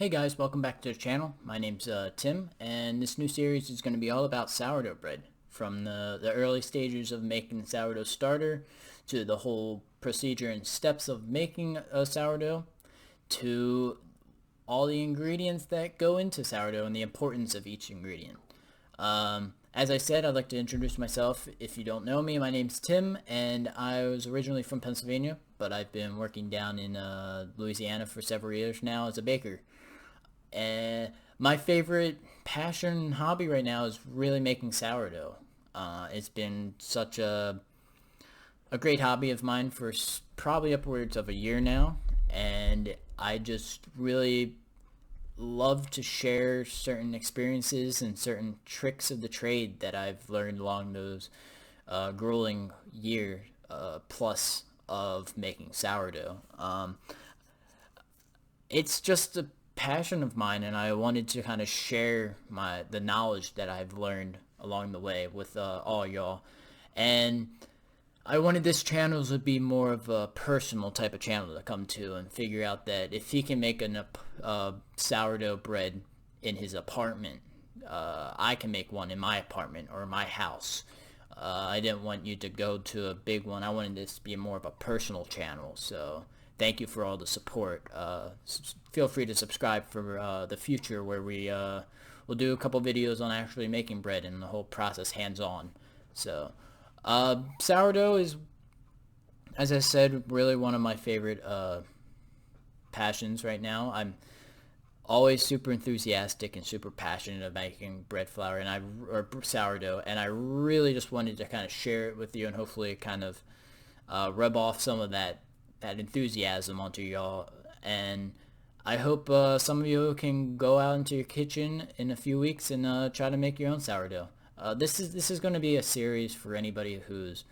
Hey guys, welcome back to the channel. My name's Tim, and this new series is going to be all about sourdough bread. From the early stages of making the sourdough starter, to the whole procedure and steps of making a sourdough, to all the ingredients that go into sourdough and the importance of each ingredient. As I said, I'd like to introduce myself. If you don't know me, my name's Tim, and I was originally from Pennsylvania, but I've been working down in Louisiana for several years now as a baker. And my favorite passion and hobby right now is really making sourdough. It's been such a great hobby of mine for probably upwards of a year now, and I just really love to share certain experiences and certain tricks of the trade that I've learned along those grueling year plus of making sourdough. It's just a passion of mine, and I wanted to kind of share the knowledge that I've learned along the way with all y'all. And I wanted this channel to be more of a personal type of channel to come to and figure out that if he can make a sourdough bread in his apartment, I can make one in my apartment or my house. I didn't want you to go to a big one. I wanted this to be more of a personal channel. So thank you for all the support. Feel free to subscribe for the future, where we'll do a couple videos on actually making bread and the whole process hands-on. So sourdough is, as I said, really one of my favorite passions right now. I'm always super enthusiastic and super passionate about making bread flour or sourdough, and I really just wanted to kind of share it with you and hopefully kind of rub off some of that enthusiasm onto y'all. And I hope some of you can go out into your kitchen in a few weeks and try to make your own sourdough. This is going to be a series for anybody who's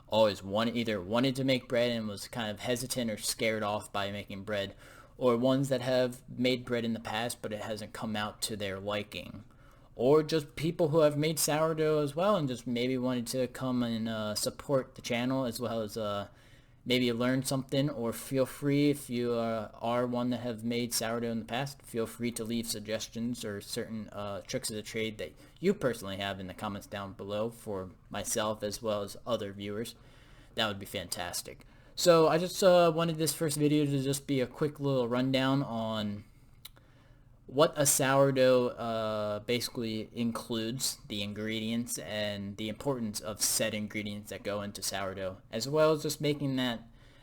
always either wanted to make bread and was kind of hesitant or scared off by making bread, or ones that have made bread in the past but it hasn't come out to their liking, or just people who have made sourdough as well and just maybe wanted to come and support the channel, as well as maybe learn something. Or feel free, if you are one that have made sourdough in the past, feel free to leave suggestions or certain tricks of the trade that you personally have in the comments down below for myself as well as other viewers. That would be fantastic. So I just wanted this first video to just be a quick little rundown on what a sourdough basically includes, the ingredients and the importance of said ingredients that go into sourdough, as well as just making that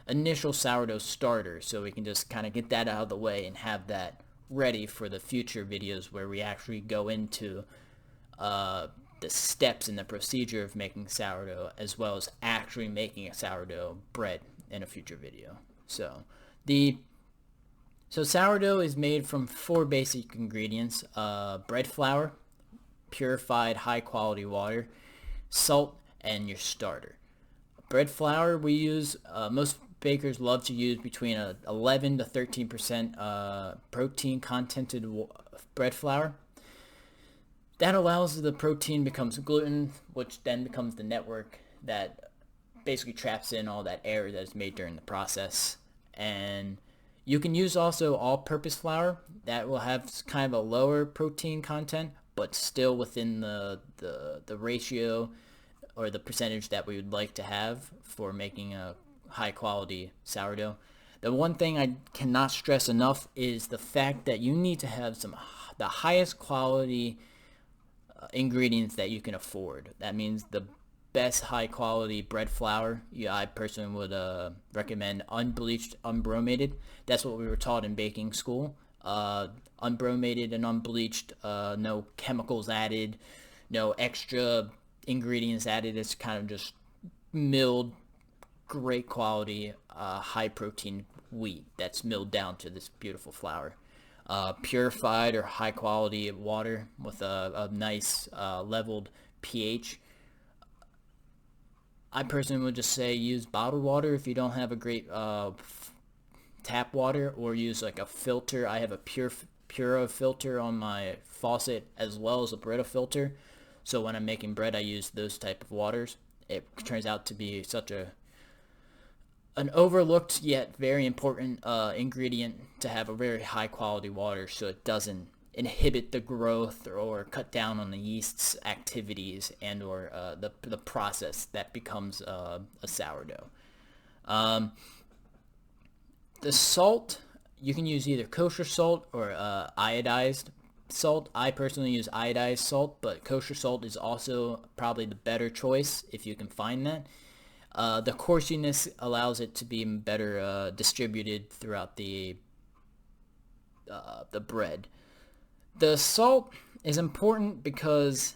initial sourdough starter, so we can just kind of get that out of the way and have that ready for the future videos where we actually go into the steps and the procedure of making sourdough, as well as actually making a sourdough bread in a future video. So sourdough is made from 4 basic ingredients: bread flour, purified high-quality water, salt, and your starter. Bread flour we use, most bakers love to use between 11 to 13% protein contented bread flour. That allows the protein becomes gluten, which then becomes the network that basically traps in all that air that is made during the process. And you can use also all-purpose flour that will have kind of a lower protein content, but still within the ratio or the percentage that we would like to have for making a high-quality sourdough. The one thing I cannot stress enough is the fact that you need to have the highest quality ingredients that you can afford. That means the best high quality bread flour. Yeah, I personally would recommend unbleached, unbromated. That's what we were taught in baking school. Unbromated and unbleached, no chemicals added, no extra ingredients added. It's kind of just milled, great quality, high protein wheat that's milled down to this beautiful flour. Purified or high quality water with a nice leveled pH. I personally would just say use bottled water if you don't have a great tap water, or use like a filter. I have a Pura filter on my faucet as well as a Brita filter. So when I'm making bread, I use those type of waters. It turns out to be such a an overlooked yet very important ingredient to have a very high quality water, so it doesn't inhibit the growth or cut down on the yeast's activities and or the process that becomes a sourdough. Um, the salt, you can use either kosher salt or iodized salt. I personally use iodized salt, but kosher salt is also probably the better choice if you can find that. The coarseness allows it to be better distributed throughout the bread. The salt is important because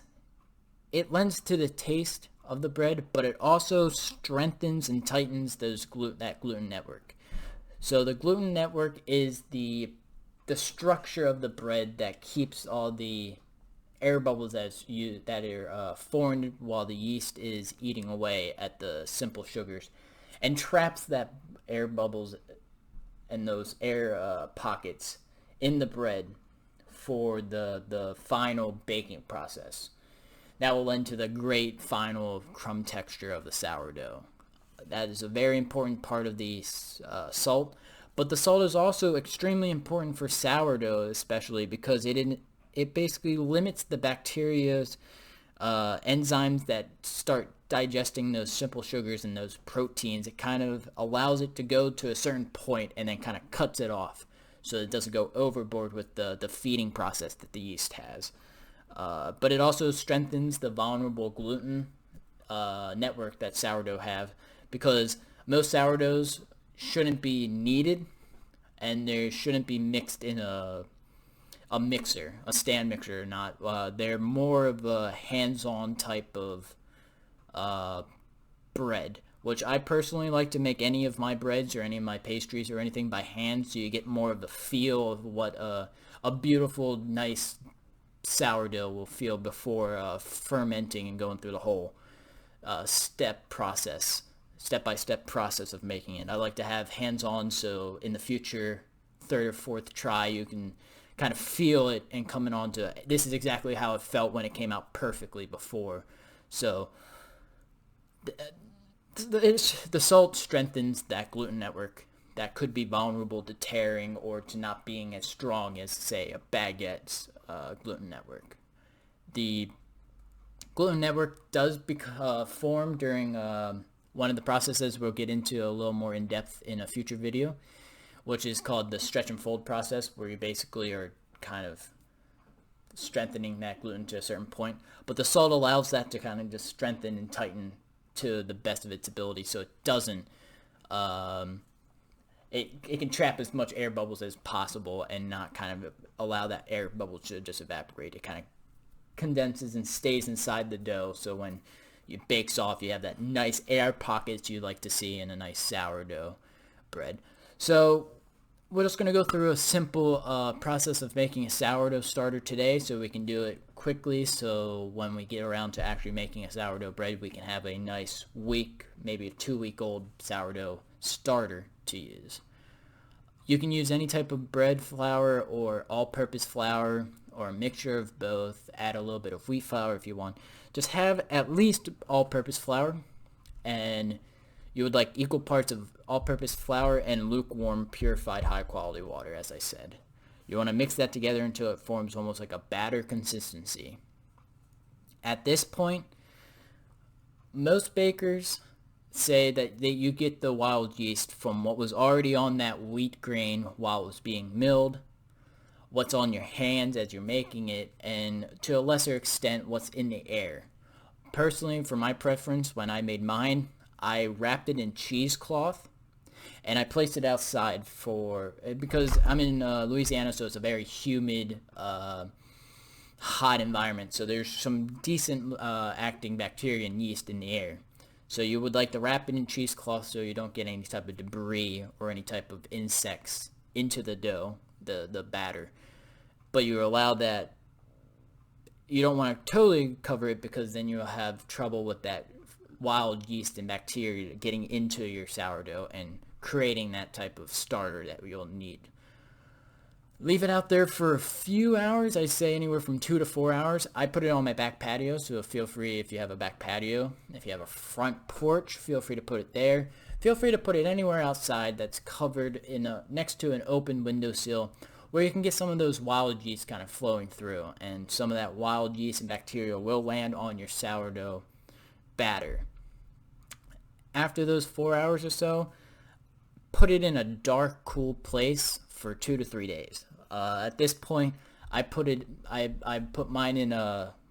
it lends to the taste of the bread, but it also strengthens and tightens that gluten network. So the gluten network is the structure of the bread that keeps all the air bubbles that are formed while the yeast is eating away at the simple sugars, and traps that air bubbles and those air pockets in the bread for the final baking process. That will lend to the great final crumb texture of the sourdough. That is a very important part of the salt, but the salt is also extremely important for sourdough, especially because it basically limits the bacteria's enzymes that start digesting those simple sugars and those proteins. It kind of allows it to go to a certain point and then kind of cuts it off so it doesn't go overboard with the feeding process that the yeast has. But it also strengthens the vulnerable gluten network that sourdough have, because most sourdoughs shouldn't be kneaded and they shouldn't be mixed in a mixer, a stand mixer. Not they're more of a hands-on type of bread, which I personally like to make any of my breads or any of my pastries or anything by hand, so you get more of the feel of what a beautiful, nice sourdough will feel before fermenting and going through the whole step-by-step process of making it. I like to have hands-on, so in the future, third or fourth try, you can kind of feel it and coming on to this is exactly how it felt when it came out perfectly before. So the salt strengthens that gluten network that could be vulnerable to tearing or to not being as strong as, say, a baguette's gluten network. The gluten network does form during one of the processes we'll get into a little more in depth in a future video, which is called the stretch and fold process, where you basically are kind of strengthening that gluten to a certain point. But the salt allows that to kind of just strengthen and tighten to the best of its ability, so it doesn't it can trap as much air bubbles as possible and not kind of allow that air bubble to just evaporate. It kind of condenses and stays inside the dough, so when it bakes off, you have that nice air pockets you like to see in a nice sourdough bread. So we're just going to go through a simple process of making a sourdough starter today, so we can do it quickly, so when we get around to actually making a sourdough bread, we can have a nice week, maybe a 2-week-old sourdough starter to use. You can use any type of bread flour or all-purpose flour or a mixture of both. Add a little bit of wheat flour if you want. Just have at least all-purpose flour, and you would like equal parts of all-purpose flour and lukewarm purified high-quality water, as I said. You want to mix that together until it forms almost like a batter consistency. At this point, most bakers say that you get the wild yeast from what was already on that wheat grain while it was being milled, what's on your hands as you're making it, and to a lesser extent what's in the air. Personally, for my preference, when I made mine, I wrapped it in cheesecloth and I placed it outside because I'm in Louisiana, so it's a very humid, hot environment, so there's some decent acting bacteria and yeast in the air. So you would like to wrap it in cheesecloth so you don't get any type of debris or any type of insects into the dough, the batter. But you allow that, you don't want to totally cover it, because then you'll have trouble with that wild yeast and bacteria getting into your sourdough and creating that type of starter that you'll need. Leave it out there for a few hours. I say anywhere from 2 to 4 hours. I put it on my back patio, so feel free if you have a back patio. If you have a front porch, feel free to put it there. feel free to put it anywhere outside that's covered in next to an open windowsill where you can get some of those wild yeast kind of flowing through, and some of that wild yeast and bacteria will land on your sourdough batter. After those 4 hours or so, put it in a dark, cool place for 2 to 3 days. At this point, I put mine in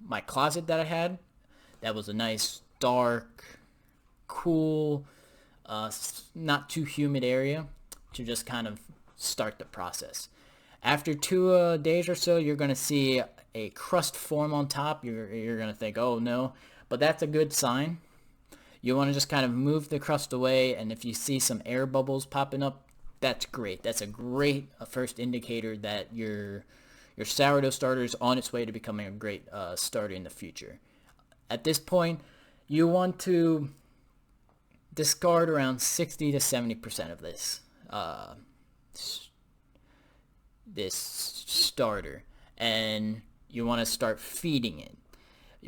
my closet that I had. That was a nice, dark, cool, not too humid area to just kind of start the process. After 2 days or so, you're going to see a crust form on top. You're going to think, oh no, but that's a good sign. You want to just kind of move the crust away, and if you see some air bubbles popping up, that's great. That's a great first indicator that your sourdough starter is on its way to becoming a great starter in the future. At this point, you want to discard around 60 to 70% of this starter, and you want to start feeding it.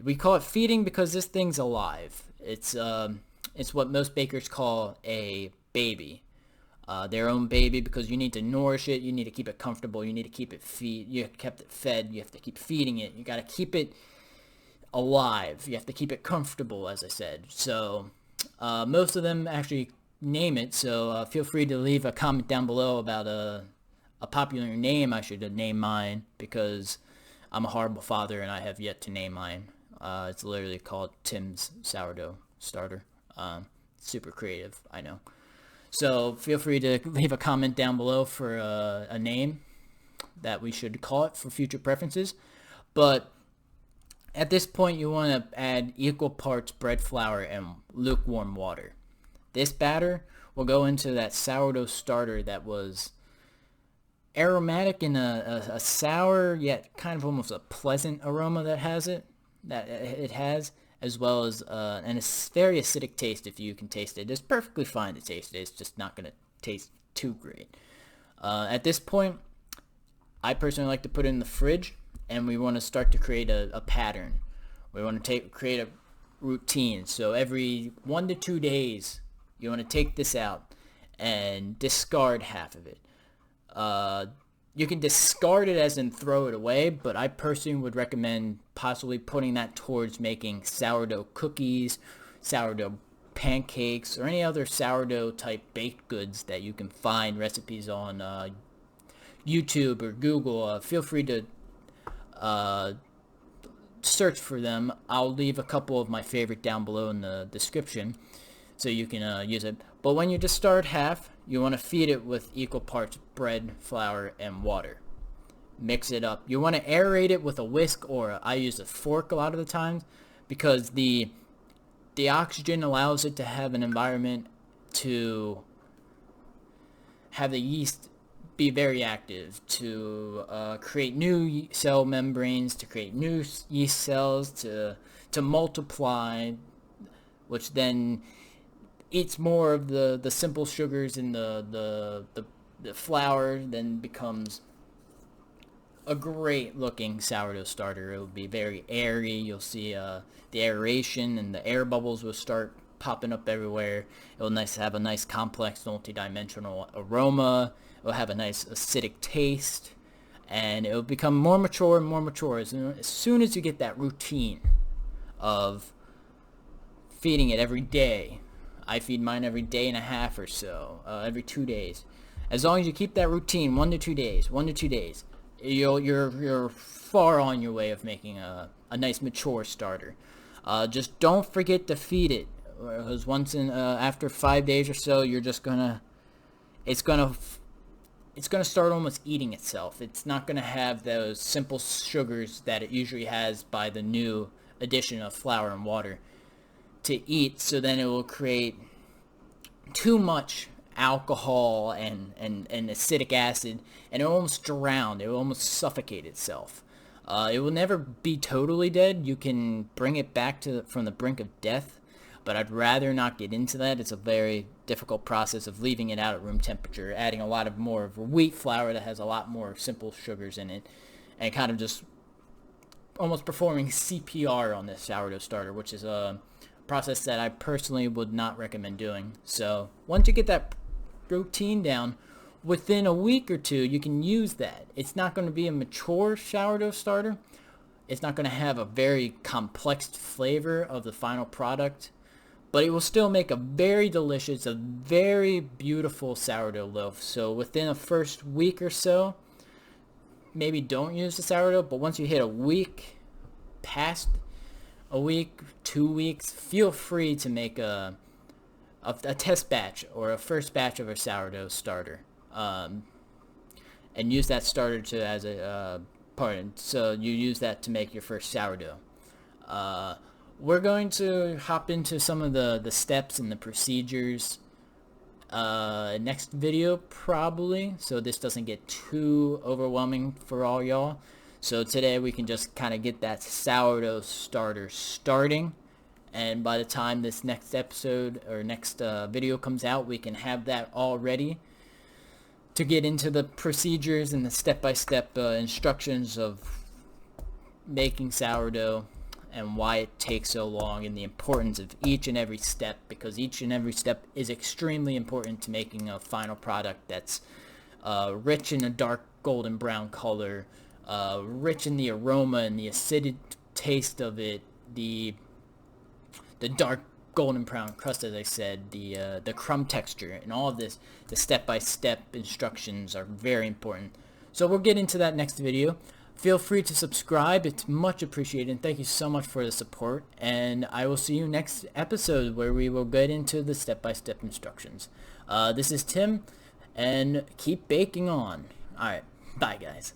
We call it feeding because this thing's alive. It's what most bakers call a baby, their own baby, because you need to nourish it, you need to keep it comfortable, you need to keep it kept it fed, you have to keep feeding it, you got to keep it alive, you have to keep it comfortable, as I said. So most of them actually name it, so feel free to leave a comment down below about a popular name I should name mine, because I'm a horrible father and I have yet to name mine. It's literally called Tim's Sourdough Starter. Super creative, I know. So feel free to leave a comment down below for a name that we should call it for future preferences. But at this point, you want to add equal parts bread flour and lukewarm water. This batter will go into that sourdough starter that was aromatic in a sour yet kind of almost a pleasant aroma that it has, as well as and it's very acidic taste. If you can taste it, it's perfectly fine to taste it. It's just not going to taste too great. At this point, I personally like to put it in the fridge, and we want to start to create a pattern. We want to create a routine. So every 1 to 2 days, you want to take this out and discard half of it. You can discard it as in throw it away, but I personally would recommend possibly putting that towards making sourdough cookies, sourdough pancakes, or any other sourdough type baked goods that you can find recipes on YouTube or Google. Feel free to search for them. I'll leave a couple of my favorite down below in the description so you can use it. But when you discard half, you want to feed it with equal parts bread, flour, and water. Mix it up. You want to aerate it with a whisk, or I use a fork a lot of the times, because the oxygen allows it to have an environment to have the yeast be very active, to create new cell membranes, to create new yeast cells, to multiply, which then eats more of the simple sugars in the flour, then becomes a great looking sourdough starter. It will be very airy. You'll see the aeration, and the air bubbles will start popping up everywhere. It will have a nice complex multi-dimensional aroma. It will have a nice acidic taste, and it will become more mature and more mature as soon as you get that routine of feeding it every day. I feed mine every day and a half or so, every 2 days. As long as you keep that routine, 1 to 2 days, you're far on your way of making a nice mature starter. Just don't forget to feed it, because after 5 days or so, it's gonna start almost eating itself. It's not gonna have those simple sugars that it usually has by the new addition of flour and water to eat, so then it will create too much alcohol and acidic acid, and it will almost drown. It will almost suffocate itself. It will never be totally dead. You can bring it back from the brink of death, but I'd rather not get into that. It's a very difficult process of leaving it out at room temperature, adding a lot more of wheat flour that has a lot more simple sugars in it, and kind of just almost performing CPR on this sourdough starter, which is process that I personally would not recommend doing. So once you get that routine down, within a week or two, you can use that. It's not going to be a mature sourdough starter. It's not going to have a very complex flavor of the final product, but it will still make a very delicious, a very beautiful sourdough loaf. So within the first week or so, maybe don't use the sourdough, but once you hit a week, past a week, 2 weeks, feel free to make a test batch or a first batch of a sourdough starter, and use that starter to as a so you use that to make your first sourdough. We're going to hop into some of the steps and the procedures next video probably, so this doesn't get too overwhelming for all y'all. So today we can just kind of get that sourdough starter starting, and by the time this next episode or next video comes out, we can have that all ready to get into the procedures and the step-by-step instructions of making sourdough and why it takes so long and the importance of each and every step, because each and every step is extremely important to making a final product that's rich in a dark golden brown color, rich in the aroma and the acidic taste of it, the dark golden brown crust, as I said, the crumb texture, and all of this, the step-by-step instructions are very important. So we'll get into that next video. Feel free to subscribe, it's much appreciated. Thank you so much for the support, and I will see you next episode where we will get into the step-by-step instructions. This is Tim, and keep baking on. Alright, bye guys.